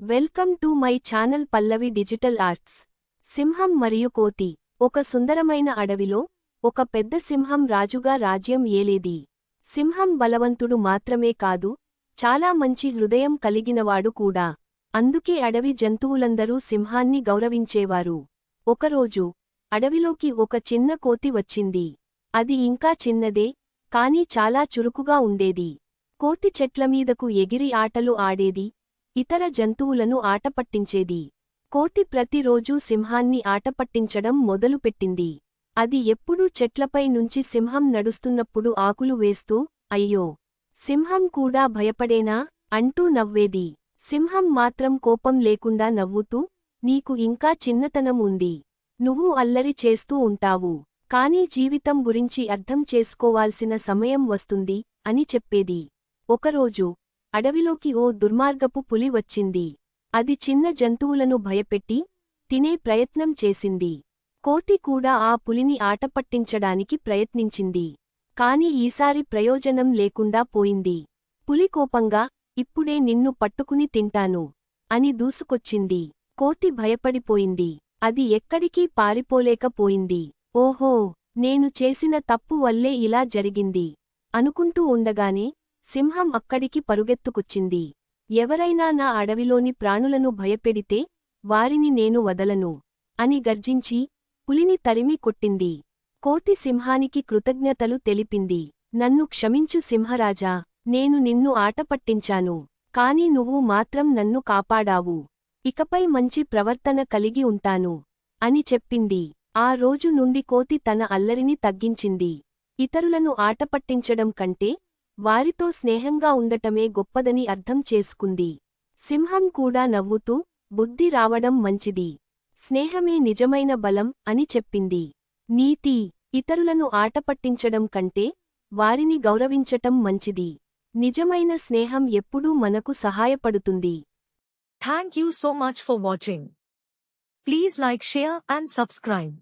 Welcome to my channel Pallavi digital arts. సింహం మరియు కోతి. ఒక సుందరమైన అడవిలో ఒక పెద్ద సింహం రాజుగా రాజ్యం ఏలేది. సింహం బలవంతుడు మాత్రమే కాదు, చాలా మంచి హృదయం కలిగినవాడు కూడా. అందుకే అడవి జంతువులందరూ సింహాన్ని గౌరవించేవారు. ఒకరోజు అడవిలోకి ఒక చిన్న కోతి వచ్చింది. అది ఇంకా చిన్నదే, కానీ చాలా చురుకుగా ఉండేది. కోతి చెట్లమీదకు ఎగిరి ఆటలు ఆడేది, ఇతర జంతువులను ఆటపట్టించేది. కోతి ప్రతిరోజూ సింహాన్ని ఆటపట్టించడం మొదలుపెట్టింది. అది ఎప్పుడూ చెట్లపై నుంచి సింహం నడుస్తున్నప్పుడు ఆకులు వేస్తూ, అయ్యో, సింహం కూడా భయపడేనా అంటూ నవ్వేది. సింహం మాత్రం కోపం లేకుండా నవ్వుతూ, నీకు ఇంకా చిన్నతనం ఉంది. నువ్వు అల్లరి చేస్తూ ఉంటావు, కానీ జీవితం గురించి అర్థం చేసుకోవాల్సిన సమయం వస్తుంది అని చెప్పేది. ఒకరోజు అడవిలోకి ఓ దుర్మార్గపు పులి వచ్చింది. అది చిన్న జంతువులను భయపెట్టి తినే ప్రయత్నం చేసింది. కోతి కూడా ఆ పులిని ఆటపట్టించడానికి ప్రయత్నించింది. కాని ఈసారి ప్రయోజనం లేకుండా పోయింది. పులి కోపంగా, ఇప్పుడే నిన్ను పట్టుకుని తింటాను అని దూసుకొచ్చింది. కోతి భయపడిపోయింది. అది ఎక్కడికీ పారిపోలేకపోయింది. ఓహో, నేను చేసిన తప్పు వల్లే ఇలా జరిగింది అనుకుంటూ ఉండగానే సింహం అక్కడికి పరుగెత్తుకొచ్చింది. ఎవరైనా నా అడవిలోని ప్రాణులను భయపెడితే వారిని నేను వదలను అని గర్జించి పులిని తరిమి కొట్టింది. కోతి సింహానికి కృతజ్ఞతలు తెలిపింది. నన్ను క్షమించు సింహరాజా, నేను నిన్ను ఆటపట్టించాను, కాని నువ్వు మాత్రం నన్ను కాపాడావు. ఇకపై మంచి ప్రవర్తన కలిగి ఉంటాను అని చెప్పింది. ఆ రోజు నుండి కోతి తన అల్లరిని తగ్గించింది. ఇతరులను ఆటపట్టించడం కంటే వారితో స్నేహంగా ఉండటమే గొప్పదని అర్థం చేసుకుంది. సింహం కూడా నవ్వుతూ, బుద్ధి రావడం మంచిది, స్నేహమే నిజమైన బలం అని చెప్పింది. నీతి: ఇతరులను ఆటపట్టించడం కంటే వారిని గౌరవించటం మంచిది. నిజమైన స్నేహం ఎప్పుడూ మనకు సహాయపడుతుంది. Thank you so much for watching. Please like, share and subscribe.